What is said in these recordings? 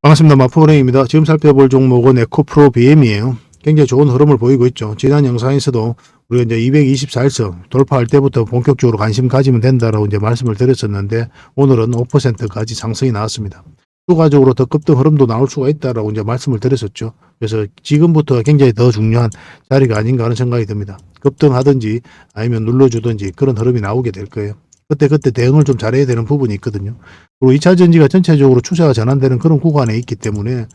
반갑습니다. 마포은행입니다. 지금 살펴볼 종목은 에코프로 BM이에요. 굉장히 좋은 흐름을 보이고 있죠. 지난 영상에서도 우리가 이제 224일선 돌파할 때부터 본격적으로 관심 가지면 된다라고 이제 말씀을 드렸었는데 오늘은 5%까지 상승이 나왔습니다. 추가적으로 더 급등 흐름도 나올 수가 있다라고 이제 말씀을 드렸었죠. 그래서 지금부터가 굉장히 더 중요한 자리가 아닌가 하는 생각이 듭니다. 급등하든지 아니면 눌러주든지 그런 흐름이 나오게 될 거예요. 그때 대응을 좀 잘해야 되는 부분이 있거든요. 그리고 2차 전지가 전체적으로 추세가 전환되는 그런 구간에 있기 때문에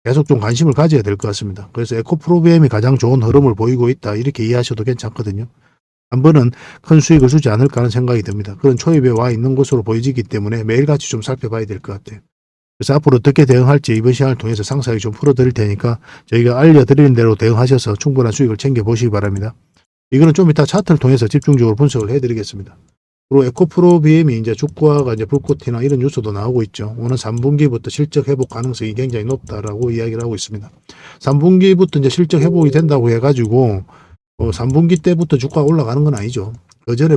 계속 좀 관심을 가져야 될 것 같습니다. 그래서 에코프로비엠이 가장 좋은 흐름을 보이고 있다 이렇게 이해하셔도 괜찮거든요. 한 번은 큰 수익을 주지 않을까 하는 생각이 듭니다. 그런 초입에 와 있는 것으로 보여지기 때문에 매일같이 좀 살펴봐야 될 것 같아요. 그래서 앞으로 어떻게 대응할지 이번 시간을 통해서 상세하게 좀 풀어드릴 테니까 저희가 알려드리는 대로 대응하셔서 충분한 수익을 챙겨보시기 바랍니다. 이거는 좀 이따 차트를 통해서 집중적으로 분석을 해드리겠습니다. 그리고 에코프로 BM이 이제 주가가 이제 불꽃이나 이런 뉴스도 나오고 있죠. 오늘 3분기부터 실적 회복 가능성이 굉장히 높다라고 이야기를 하고 있습니다. 3분기부터 이제 실적 회복이 된다고 해가지고 3분기 때부터 주가가 올라가는 건 아니죠. 그 전에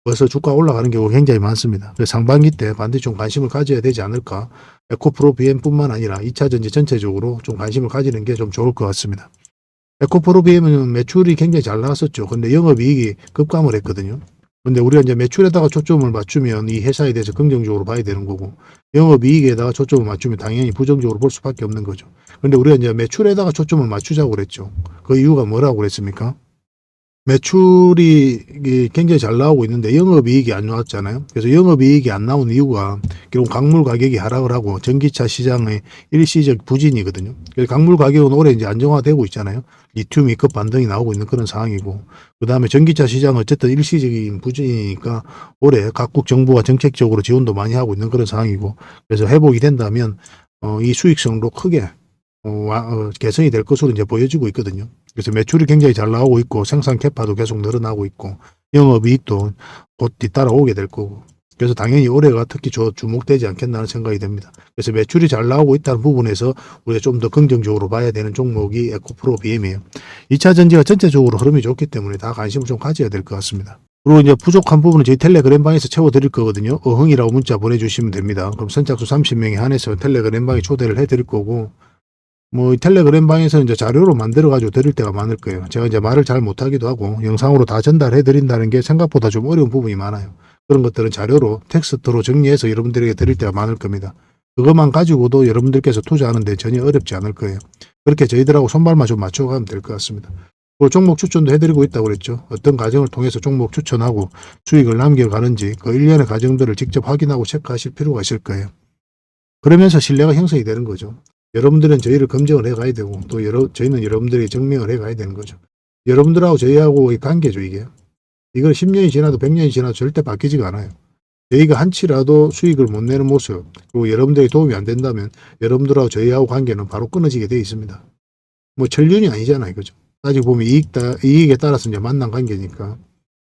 벌써 주가가 올라가는 경우가 굉장히 많습니다. 그래서 상반기 때 반드시 좀 관심을 가져야 되지 않을까. 에코프로 BM뿐만 아니라 2차 전지 전체적으로 좀 관심을 가지는 게 좀 좋을 것 같습니다. 에코프로 BM은 매출이 굉장히 잘 나왔었죠. 근데 영업이익이 급감을 했거든요. 근데 우리가 이제 매출에다가 초점을 맞추면 이 회사에 대해서 긍정적으로 봐야 되는 거고, 영업이익에다가 초점을 맞추면 당연히 부정적으로 볼 수밖에 없는 거죠. 근데 우리가 이제 매출에다가 초점을 맞추자고 그랬죠. 그 이유가 뭐라고 그랬습니까? 매출이 굉장히 잘 나오고 있는데 영업이익이 안 나왔잖아요. 그래서 영업이익이 안 나온 이유가 결국 광물 가격이 하락을 하고 전기차 시장의 일시적 부진이거든요. 그래서 광물 가격은 올해 이제 안정화되고 있잖아요. 리튬이 급 반등이 나오고 있는 그런 상황이고, 그 다음에 전기차 시장은 어쨌든 일시적인 부진이니까 올해 각국 정부가 정책적으로 지원도 많이 하고 있는 그런 상황이고, 그래서 회복이 된다면 이 수익성도 크게 개선이 될 것으로 이제 보여지고 있거든요. 그래서 매출이 굉장히 잘 나오고 있고 생산 캐파도 계속 늘어나고 있고 영업이익도 곧 뒤따라오게 될 거고, 그래서 당연히 올해가 특히 주목되지 않겠나 하는 생각이 듭니다. 그래서 매출이 잘 나오고 있다는 부분에서 우리가 좀 더 긍정적으로 봐야 되는 종목이 에코프로 BM이에요. 2차 전지가 전체적으로 흐름이 좋기 때문에 다 관심을 좀 가져야 될 것 같습니다. 그리고 이제 부족한 부분은 저희 텔레그램방에서 채워드릴 거거든요. 어흥이라고 문자 보내주시면 됩니다. 그럼 선착수 30명에 한해서 텔레그램방에 초대를 해드릴 거고, 텔레그램 방에서 이제 자료로 만들어가지고 드릴 때가 많을 거예요. 제가 이제 말을 잘 못하기도 하고 영상으로 다 전달해 드린다는 게 생각보다 좀 어려운 부분이 많아요. 그런 것들은 자료로 텍스트로 정리해서 여러분들에게 드릴 때가 많을 겁니다. 그것만 가지고도 여러분들께서 투자하는데 전혀 어렵지 않을 거예요. 그렇게 저희들하고 손발만 좀 맞춰가면 될 것 같습니다. 그리고 종목 추천도 해드리고 있다고 그랬죠. 어떤 과정을 통해서 종목 추천하고 수익을 남겨가는지 그 일련의 과정들을 직접 확인하고 체크하실 필요가 있을 거예요. 그러면서 신뢰가 형성이 되는 거죠. 여러분들은 저희를 검증을 해가야 되고 또 저희는 여러분들이 증명을 해가야 되는 거죠. 여러분들하고 저희하고의 관계죠, 이게. 이걸 10년이 지나도 100년이 지나도 절대 바뀌지가 않아요. 저희가 한치라도 수익을 못 내는 모습, 그리고 여러분들이 도움이 안 된다면 여러분들하고 저희하고 관계는 바로 끊어지게 되어 있습니다. 천륜이 아니잖아요, 그죠? 따지고 보면 이익에 따라서 이제 만난 관계니까.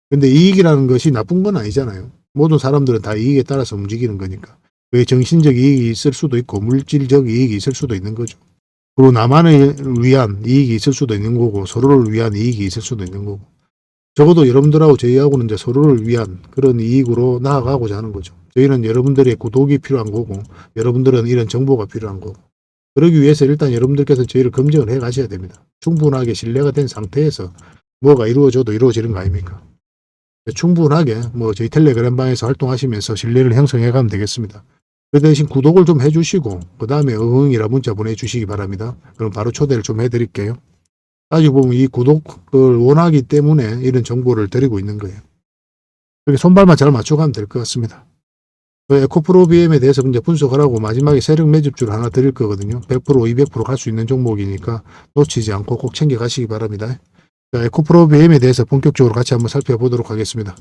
근데 이익이라는 것이 나쁜 건 아니잖아요. 모든 사람들은 다 이익에 따라서 움직이는 거니까. 그게 정신적 이익이 있을 수도 있고 물질적 이익이 있을 수도 있는 거죠. 그리고 나만을 위한 이익이 있을 수도 있는 거고 서로를 위한 이익이 있을 수도 있는 거고, 적어도 여러분들하고 저희하고는 이제 서로를 위한 그런 이익으로 나아가고자 하는 거죠. 저희는 여러분들의 구독이 필요한 거고 여러분들은 이런 정보가 필요한 거고, 그러기 위해서 일단 여러분들께서 저희를 검증을 해 가셔야 됩니다. 충분하게 신뢰가 된 상태에서 뭐가 이루어져도 이루어지는 거 아닙니까? 충분하게 저희 텔레그램방에서 활동하시면서 신뢰를 형성해 가면 되겠습니다. 그 대신 구독을 좀 해주시고 그 다음에 어흥이라 문자 보내주시기 바랍니다. 그럼 바로 초대를 좀 해드릴게요. 따지고 보면 이 구독을 원하기 때문에 이런 정보를 드리고 있는 거예요. 이렇게 손발만 잘 맞춰가면 될 것 같습니다. 에코프로 BM에 대해서 이제 분석을 하고 마지막에 세력 매집주를 하나 드릴 거거든요. 100% 200% 갈 수 있는 종목이니까 놓치지 않고 꼭 챙겨가시기 바랍니다. 에코프로 BM에 대해서 본격적으로 같이 한번 살펴보도록 하겠습니다.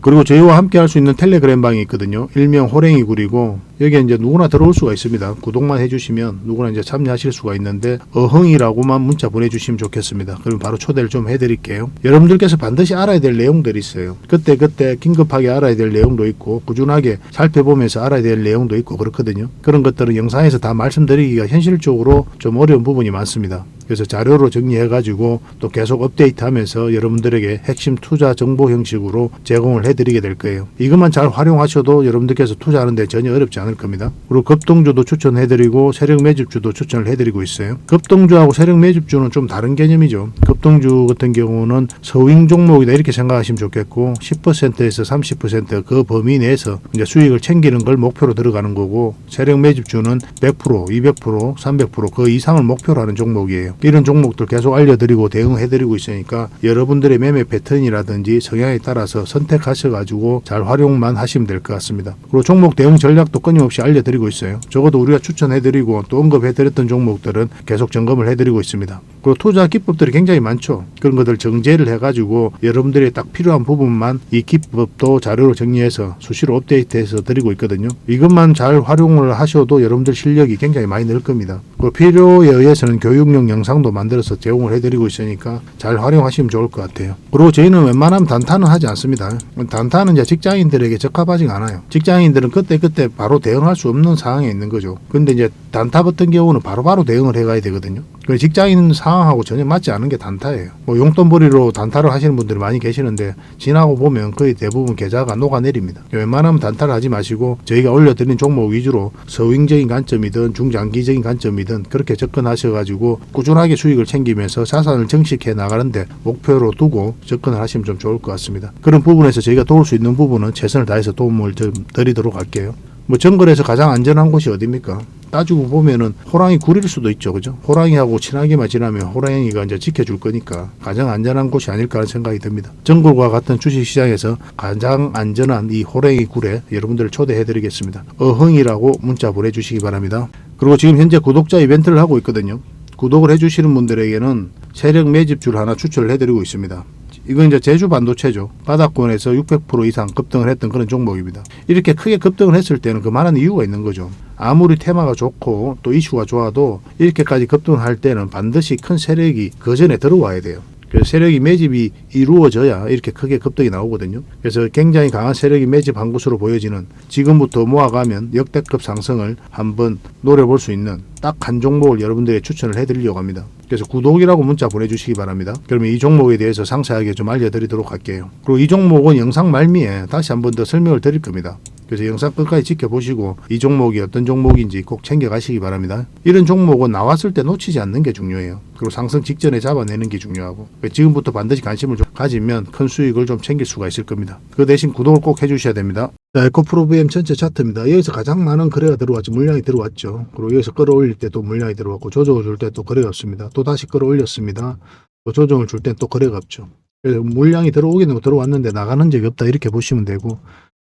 그리고 저희와 함께 할 수 있는 텔레그램 방이 있거든요. 일명 호랭이굴이고 여기에 이제 누구나 들어올 수가 있습니다. 구독만 해주시면 누구나 이제 참여하실 수가 있는데 어흥이라고만 문자 보내주시면 좋겠습니다. 그럼 바로 초대를 좀 해드릴게요. 여러분들께서 반드시 알아야 될 내용들이 있어요. 그때 긴급하게 알아야 될 내용도 있고 꾸준하게 살펴보면서 알아야 될 내용도 있고 그렇거든요. 그런 것들은 영상에서 다 말씀드리기가 현실적으로 좀 어려운 부분이 많습니다. 그래서 자료로 정리해가지고 또 계속 업데이트하면서 여러분들에게 핵심 투자 정보 형식으로 제공을 해드리게 될 거예요. 이것만 잘 활용하셔도 여러분들께서 투자하는데 전혀 어렵지 않을 겁니다. 그리고 급등주도 추천해드리고 세력 매집주도 추천을 해드리고 있어요. 급등주하고 세력 매집주는 좀 다른 개념이죠. 급등주 같은 경우는 서윙 종목이다 이렇게 생각하시면 좋겠고 10%에서 30% 그 범위 내에서 이제 수익을 챙기는 걸 목표로 들어가는 거고, 세력 매집주는 100%, 200%, 300%그 이상을 목표로 하는 종목이에요. 이런 종목들 계속 알려드리고 대응해드리고 있으니까 여러분들의 매매 패턴이라든지 성향에 따라서 선택하셔가지고 잘 활용만 하시면 될 것 같습니다. 그리고 종목 대응 전략도 끊임없이 알려드리고 있어요. 적어도 우리가 추천해드리고 또 언급해드렸던 종목들은 계속 점검을 해드리고 있습니다. 그리고 투자 기법들이 굉장히 많죠. 그런 것들 정제를 해가지고 여러분들이 딱 필요한 부분만 이 기법도 자료로 정리해서 수시로 업데이트해서 드리고 있거든요. 이것만 잘 활용을 하셔도 여러분들 실력이 굉장히 많이 늘 겁니다. 그리고 필요에 의해서는 교육용 영상도 만들어서 제공을 해드리고 있으니까 잘 활용하시면 좋을 것 같아요. 그리고 저희는 웬만하면 단타는 하지 않습니다. 단타는 이제 직장인들에게 적합하지 않아요. 직장인들은 그때그때 바로 대응할 수 없는 상황에 있는 거죠. 근데 이제 단타 같은 경우는 바로바로 대응을 해가야 되거든요. 직장인 상황하고 전혀 맞지 않은 게 단타예요. 뭐 용돈벌이로 단타를 하시는 분들이 많이 계시는데 지나고 보면 거의 대부분 계좌가 녹아내립니다. 웬만하면 단타를 하지 마시고 저희가 올려드린 종목 위주로 서윙적인 관점이든 중장기적인 관점이든 그렇게 접근하셔가지고 꾸준하게 수익을 챙기면서 자산을 정식해 나가는데 목표로 두고 접근을 하시면 좀 좋을 것 같습니다. 그런 부분에서 저희가 도울 수 있는 부분은 최선을 다해서 도움을 좀 드리도록 할게요. 뭐 정글에서 가장 안전한 곳이 어디입니까? 따지고 보면은 호랑이 굴일 수도 있죠. 그죠? 호랑이하고 친하게만 지나면 호랑이가 이제 지켜줄 거니까 가장 안전한 곳이 아닐까 하는 생각이 듭니다. 정글과 같은 주식시장에서 가장 안전한 이 호랑이 굴에 여러분들을 초대해 드리겠습니다. 어흥이라고 문자 보내주시기 바랍니다. 그리고 지금 현재 구독자 이벤트를 하고 있거든요. 구독을 해주시는 분들에게는 세력 매집주를 하나 추천을 해드리고 있습니다. 이건 이제 제주 반도체죠. 바닥권에서 600% 이상 급등을 했던 그런 종목입니다. 이렇게 크게 급등을 했을 때는 그만한 이유가 있는 거죠. 아무리 테마가 좋고 또 이슈가 좋아도 이렇게까지 급등을 할 때는 반드시 큰 세력이 그 전에 들어와야 돼요. 그래서 세력이 매집이 이루어져야 이렇게 크게 급등이 나오거든요. 그래서 굉장히 강한 세력이 매집한 것으로 보여지는, 지금부터 모아가면 역대급 상승을 한번 노려볼 수 있는 딱 한 종목을 여러분들에게 추천을 해드리려고 합니다. 그래서 구독이라고 문자 보내주시기 바랍니다. 그러면 이 종목에 대해서 상세하게 좀 알려드리도록 할게요. 그리고 이 종목은 영상 말미에 다시 한번 더 설명을 드릴 겁니다. 그래서 영상 끝까지 지켜보시고 이 종목이 어떤 종목인지 꼭 챙겨가시기 바랍니다. 이런 종목은 나왔을 때 놓치지 않는 게 중요해요. 그리고 상승 직전에 잡아내는 게 중요하고, 지금부터 반드시 관심을 좀 가지면 큰 수익을 좀 챙길 수가 있을 겁니다. 그 대신 구독을 꼭 해주셔야 됩니다. 자, 에코프로비엠 전체 차트입니다. 여기서 가장 많은 거래가 들어왔죠. 물량이 들어왔죠. 그리고 여기서 끌어올릴 때 또 물량이 들어왔고, 조정을 줄 때 또 거래가 없습니다. 또 다시 끌어올렸습니다. 또 조정을 줄 때 또 거래가 없죠. 그래서 물량이 들어오긴 들어왔는데 나가는 적이 없다 이렇게 보시면 되고,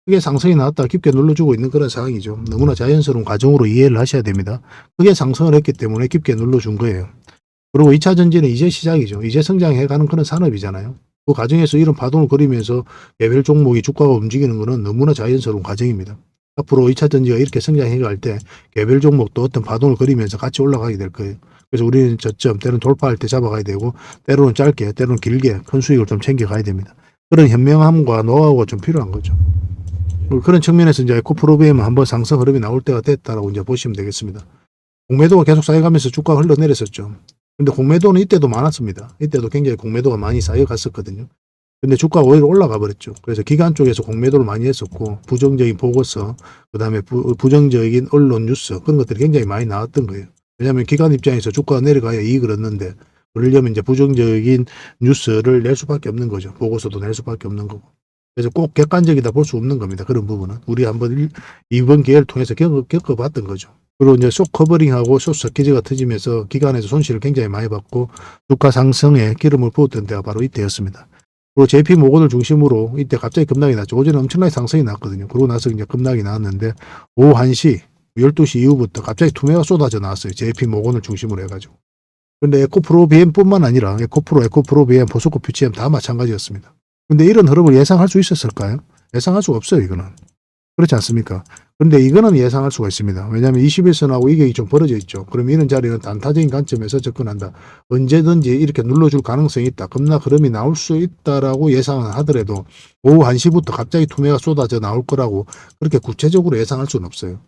크게 상승이 나왔다가 깊게 눌러주고 있는 그런 상황이죠. 너무나 자연스러운 과정으로 이해를 하셔야 됩니다. 크게 상승을 했기 때문에 깊게 눌러준 거예요. 그리고 2차 전지는 이제 시작이죠. 이제 성장해가는 그런 산업이잖아요. 그 과정에서 이런 파동을 그리면서 개별 종목이 주가가 움직이는 것은 너무나 자연스러운 과정입니다. 앞으로 2차 전지가 이렇게 성장해갈 때 개별 종목도 어떤 파동을 그리면서 같이 올라가게 될 거예요. 그래서 우리는 저점 때로는 돌파할 때 잡아가야 되고, 때로는 짧게 때로는 길게 큰 수익을 좀 챙겨가야 됩니다. 그런 현명함과 노하우가 좀 필요한 거죠. 그런 측면에서 이제 에코프로비엠은 한번 상승 흐름이 나올 때가 됐다라고 이제 보시면 되겠습니다. 공매도가 계속 쌓여가면서 주가가 흘러내렸었죠. 근데 공매도는 이때도 많았습니다. 이때도 굉장히 공매도가 많이 쌓여갔었거든요. 근데 주가가 오히려 올라가 버렸죠. 그래서 기관 쪽에서 공매도를 많이 했었고, 부정적인 보고서, 그 다음에 부정적인 언론 뉴스, 그런 것들이 굉장히 많이 나왔던 거예요. 왜냐하면 기관 입장에서 주가가 내려가야 이익을 얻는데, 그러려면 이제 부정적인 뉴스를 낼 수밖에 없는 거죠. 보고서도 낼 수밖에 없는 거고. 그래서 꼭 객관적이다 볼 수 없는 겁니다. 그런 부분은. 우리 한번 이번 기회를 통해서 겪어봤던 거죠. 그리고 이제 숏 커버링하고 숏 서키지가 터지면서 기관에서 손실을 굉장히 많이 받고 주가 상승에 기름을 부었던 때가 바로 이때였습니다. 그리고 JP 모건을 중심으로 이때 갑자기 급락이 났죠. 어제는 엄청나게 상승이 났거든요. 그러고 나서 이제 급락이 나왔는데 오후 1시, 12시 이후부터 갑자기 투매가 쏟아져 나왔어요. JP 모건을 중심으로 해가지고. 근데 에코프로비엠뿐만 아니라 에코프로비엠, 보스코 퓨치엠 다 마찬가지였습니다. 근데 이런 흐름을 예상할 수 있었을까요? 예상할 수가 없어요, 이거는. 그렇지 않습니까? 근데 이거는 예상할 수가 있습니다. 왜냐하면 21선하고 이격이 좀 벌어져 있죠. 그럼 이런 자리는 단타적인 관점에서 접근한다. 언제든지 이렇게 눌러줄 가능성이 있다. 급락 흐름이 나올 수 있다라고 예상을 하더라도 오후 1시부터 갑자기 투매가 쏟아져 나올 거라고 그렇게 구체적으로 예상할 수는 없어요.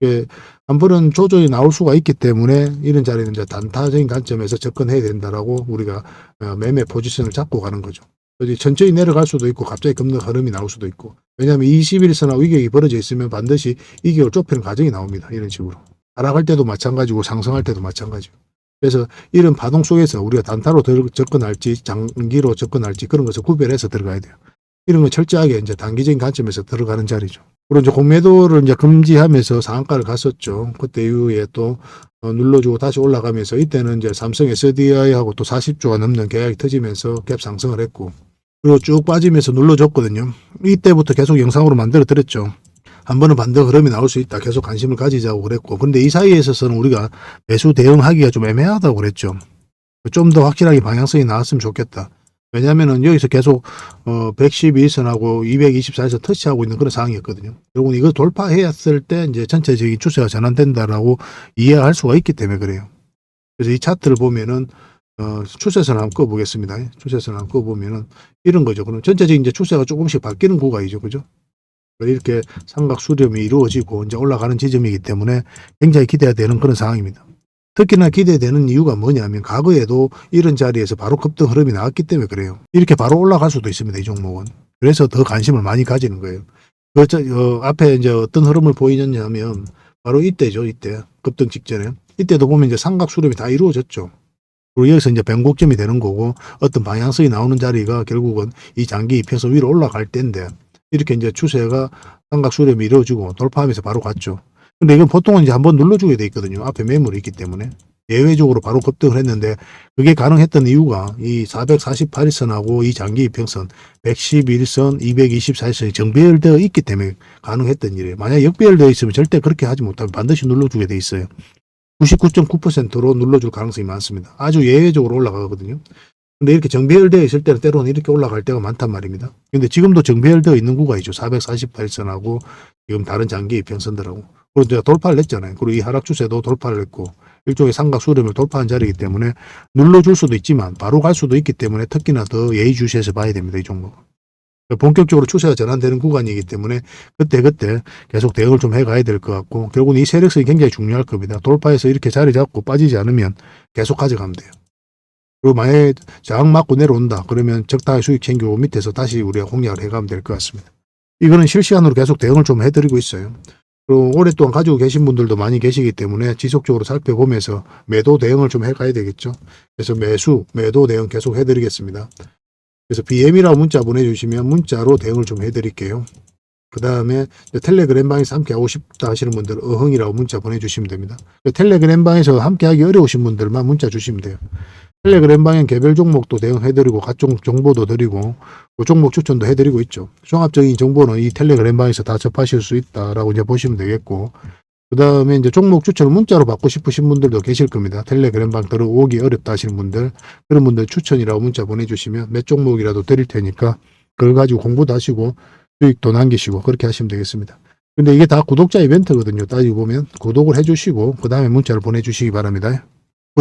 예, 한 번은 조정이 나올 수가 있기 때문에 이런 자리는 이제 단타적인 관점에서 접근해야 된다라고 우리가 매매 포지션을 잡고 가는 거죠. 천천히 내려갈 수도 있고 갑자기 급락 흐름이 나올 수도 있고, 왜냐하면 21선하고 이격이 벌어져 있으면 반드시 이격을 좁히는 과정이 나옵니다. 이런 식으로 하락할 때도 마찬가지고 상승할 때도 마찬가지고. 그래서 이런 파동 속에서 우리가 단타로 접근할지 장기로 접근할지 그런 것을 구별해서 들어가야 돼요. 이런 건 철저하게 이제 단기적인 관점에서 들어가는 자리죠. 그리고 이제 공매도를 이제 금지하면서 상한가를 갔었죠. 그때 이후에 또 눌러주고 다시 올라가면서 이때는 이제 삼성 SDI하고 또 40조가 넘는 계약이 터지면서 갭 상승을 했고, 그리고 쭉 빠지면서 눌러줬거든요. 이때부터 계속 영상으로 만들어 드렸죠. 한 번은 반등 흐름이 나올 수 있다. 계속 관심을 가지자고 그랬고, 근데 이 사이에 있어서는 우리가 매수 대응하기가 좀 애매하다고 그랬죠. 좀 더 확실하게 방향성이 나왔으면 좋겠다. 왜냐면은 여기서 계속 112선하고 224에서 터치하고 있는 그런 상황이었거든요. 결국은 이거 돌파했을 때 이제 전체적인 추세가 전환된다라고 이해할 수가 있기 때문에 그래요. 그래서 이 차트를 보면은 추세선 한번 꺼보겠습니다. 추세선 한번 꺼보면은 이런 거죠. 그럼 전체적인 이제 추세가 조금씩 바뀌는 구간이죠, 그죠? 이렇게 삼각 수렴이 이루어지고 이제 올라가는 지점이기 때문에 굉장히 기대가 되는 그런 상황입니다. 특히나 기대되는 이유가 뭐냐면 과거에도 이런 자리에서 바로 급등 흐름이 나왔기 때문에 그래요. 이렇게 바로 올라갈 수도 있습니다. 이 종목은. 그래서 더 관심을 많이 가지는 거예요. 앞에 이제 어떤 흐름을 보이느냐면 바로 이때죠. 이때 급등 직전에. 이때도 보면 이제 삼각 수렴이 다 이루어졌죠. 그리고 여기서 이제 변곡점이 되는 거고 어떤 방향성이 나오는 자리가 결국은 이 장기 입혀서 위로 올라갈 때인데, 이렇게 이제 추세가 삼각 수렴이 이루어지고 돌파하면서 바로 갔죠. 근데 이건 보통은 이제 한번 눌러주게 돼 있거든요. 앞에 매물이 있기 때문에. 예외적으로 바로 급등을 했는데, 그게 가능했던 이유가 이 448선하고 이 장기 이평선 111선, 224선이 정배열되어 있기 때문에 가능했던 일이에요. 만약 역배열되어 있으면 절대 그렇게 하지 못하면 반드시 눌러주게 돼 있어요. 99.9%로 눌러줄 가능성이 많습니다. 아주 예외적으로 올라가거든요. 근데 이렇게 정배열되어 있을 때는 때로는 이렇게 올라갈 때가 많단 말입니다. 근데 지금도 정배열되어 있는 구간이죠. 448선하고 지금 다른 장기 이평선들하고. 그리고 이제 돌파를 했잖아요. 그리고 이 하락 추세도 돌파를 했고, 일종의 삼각 수렴을 돌파한 자리이기 때문에 눌러줄 수도 있지만 바로 갈 수도 있기 때문에 특히나 더 예의주시해서 봐야 됩니다. 이 종목. 본격적으로 추세가 전환되는 구간이기 때문에 그때그때 계속 대응을 좀 해가야 될 것 같고, 결국은 이 세력성이 굉장히 중요할 겁니다. 돌파해서 이렇게 자리 잡고 빠지지 않으면 계속 가져가면 돼요. 그리고 만약에 저항 맞고 내려온다 그러면 적당히 수익 챙기고 밑에서 다시 우리가 공략을 해가면 될 것 같습니다. 이거는 실시간으로 계속 대응을 좀 해드리고 있어요. 그리고 오랫동안 가지고 계신 분들도 많이 계시기 때문에 지속적으로 살펴보면서 매도 대응을 좀 해가야 되겠죠. 그래서 매도 대응 계속 해드리겠습니다. 그래서 BM이라고 문자 보내주시면 문자로 대응을 좀 해드릴게요. 그 다음에 텔레그램 방에서 함께 하고 싶다 하시는 분들 어흥이라고 문자 보내주시면 됩니다. 텔레그램 방에서 함께 하기 어려우신 분들만 문자 주시면 돼요. 텔레그램 방엔 개별 종목도 대응해드리고 각종 정보도 드리고 종목 추천도 해드리고 있죠. 종합적인 정보는 이 텔레그램 방에서 다 접하실 수 있다라고 이제 보시면 되겠고, 그 다음에 이제 종목 추천을 문자로 받고 싶으신 분들도 계실 겁니다. 텔레그램 방 들어오기 어렵다 하시는 분들, 그런 분들 추천이라고 문자 보내주시면 몇 종목이라도 드릴 테니까 그걸 가지고 공부도 하시고 수익도 남기시고 그렇게 하시면 되겠습니다. 근데 이게 다 구독자 이벤트거든요. 따지고 보면 구독을 해주시고 그 다음에 문자를 보내주시기 바랍니다.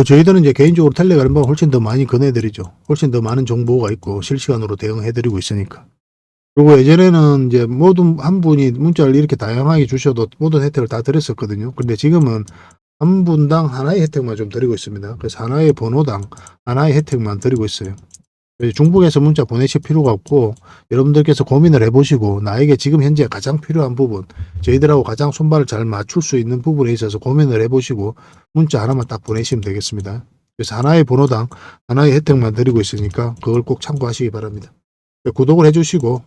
저희들은 이제 개인적으로 텔레그램방 훨씬 더 많이 권해드리죠. 훨씬 더 많은 정보가 있고 실시간으로 대응해드리고 있으니까. 그리고 예전에는 이제 모든 한 분이 문자를 이렇게 다양하게 주셔도 모든 혜택을 다 드렸었거든요. 근데 지금은 한 분당 하나의 혜택만 좀 드리고 있습니다. 그래서 하나의 번호당 하나의 혜택만 드리고 있어요. 중복해서 문자 보내실 필요가 없고, 여러분들께서 고민을 해보시고 나에게 지금 현재 가장 필요한 부분, 저희들하고 가장 손발을 잘 맞출 수 있는 부분에 있어서 고민을 해보시고 문자 하나만 딱 보내시면 되겠습니다. 그래서 하나의 번호당 하나의 혜택만 드리고 있으니까 그걸 꼭 참고하시기 바랍니다. 구독을 해주시고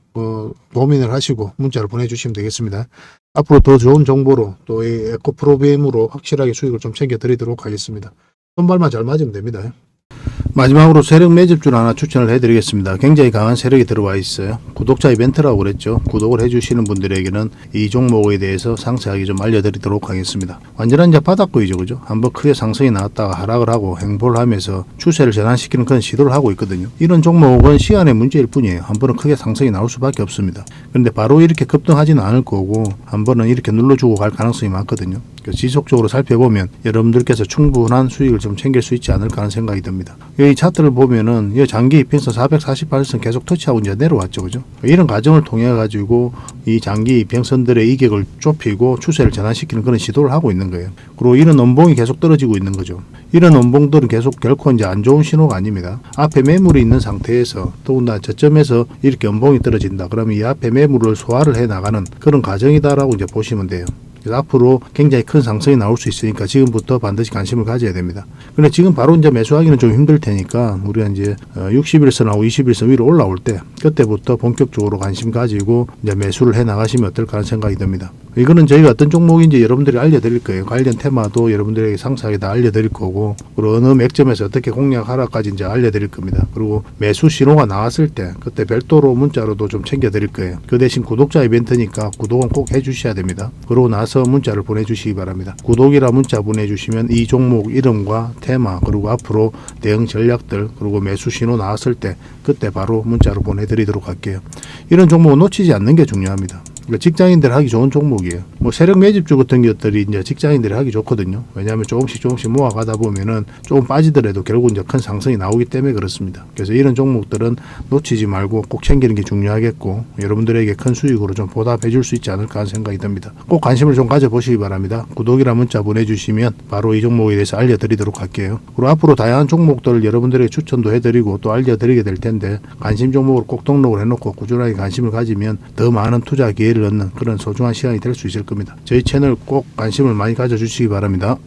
고민을 하시고 문자를 보내주시면 되겠습니다. 앞으로 더 좋은 정보로 또 이 에코 프로비엠으로 확실하게 수익을 좀 챙겨드리도록 하겠습니다. 손발만 잘 맞으면 됩니다. 마지막으로 세력 매집주를 하나 추천을 해드리겠습니다. 굉장히 강한 세력이 들어와 있어요. 구독자 이벤트라고 그랬죠. 구독을 해주시는 분들에게는 이 종목에 대해서 상세하게 좀 알려드리도록 하겠습니다. 완전한 이제 바닥구이죠, 그죠? 한번 크게 상승이 나왔다가 하락을 하고 횡보를 하면서 추세를 전환시키는 그런 시도를 하고 있거든요. 이런 종목은 시간의 문제일 뿐이에요. 한 번은 크게 상승이 나올 수밖에 없습니다. 그런데 바로 이렇게 급등하지는 않을 거고 한 번은 이렇게 눌러주고 갈 가능성이 많거든요. 그래서 지속적으로 살펴보면 여러분들께서 충분한 수익을 좀 챙길 수 있지 않을까 하는 생각이 듭니다. 이 차트를 보면은 이 장기 이평선 448선 계속 터치하고 이제 내려왔죠, 그죠? 이런 과정을 통해 가지고 이 장기 이평선들의 이격을 좁히고 추세를 전환시키는 그런 시도를 하고 있는 거예요. 그리고 이런 원봉이 계속 떨어지고 있는 거죠. 이런 원봉들은 계속 결코 이제 안 좋은 신호가 아닙니다. 앞에 매물이 있는 상태에서 더군다나 저점에서 이렇게 원봉이 떨어진다. 그러면 이 앞에 매물을 소화를 해 나가는 그런 과정이다라고 이제 보시면 돼요. 그래서 앞으로 굉장히 큰 상승이 나올 수 있으니까 지금부터 반드시 관심을 가져야 됩니다. 근데 지금 바로 이제 매수하기는 좀 힘들 테니까 우리가 이제 60일선하고 20일선 위로 올라올 때 그때부터 본격적으로 관심 가지고 이제 매수를 해 나가시면 어떨까 하는 생각이 듭니다. 이거는 저희가 어떤 종목인지 여러분들이 알려드릴 거예요. 관련 테마도 여러분들에게 상세하게 다 알려드릴 거고, 그리고 어느 맥점에서 어떻게 공략하라까지 이제 알려드릴 겁니다. 그리고 매수 신호가 나왔을 때 그때 별도로 문자로도 좀 챙겨드릴 거예요. 그 대신 구독자 이벤트니까 구독은 꼭 해주셔야 됩니다. 그러고 나서 문자를 보내주시기 바랍니다. 구독이라 문자 보내주시면 이 종목 이름과 테마, 그리고 앞으로 대응 전략들, 그리고 매수 신호 나왔을 때 그때 바로 문자로 보내드리도록 할게요. 이런 종목은 놓치지 않는 게 중요합니다. 직장인들 하기 좋은 종목이에요. 뭐 세력 매집주 같은 것들이 이제 직장인들이 하기 좋거든요. 왜냐하면 조금씩 모아가다 보면은 조금 빠지더라도 결국 이제 큰 상승이 나오기 때문에 그렇습니다. 그래서 이런 종목들은 놓치지 말고 꼭 챙기는 게 중요하겠고, 여러분들에게 큰 수익으로 좀 보답해 줄 수 있지 않을까 하는 생각이 듭니다. 꼭 관심을 좀 가져보시기 바랍니다. 구독이라 문자 보내주시면 바로 이 종목에 대해서 알려드리도록 할게요. 그리고 앞으로 다양한 종목들을 여러분들에게 추천도 해드리고 또 알려드리게 될 텐데, 관심 종목으로 꼭 등록을 해놓고 꾸준하게 관심을 가지면 더 많은 투자 기회를 얻는 그런 소중한 시간이 될 수 있을 겁니다. 저희 채널 꼭 관심을 많이 가져주시기 바랍니다.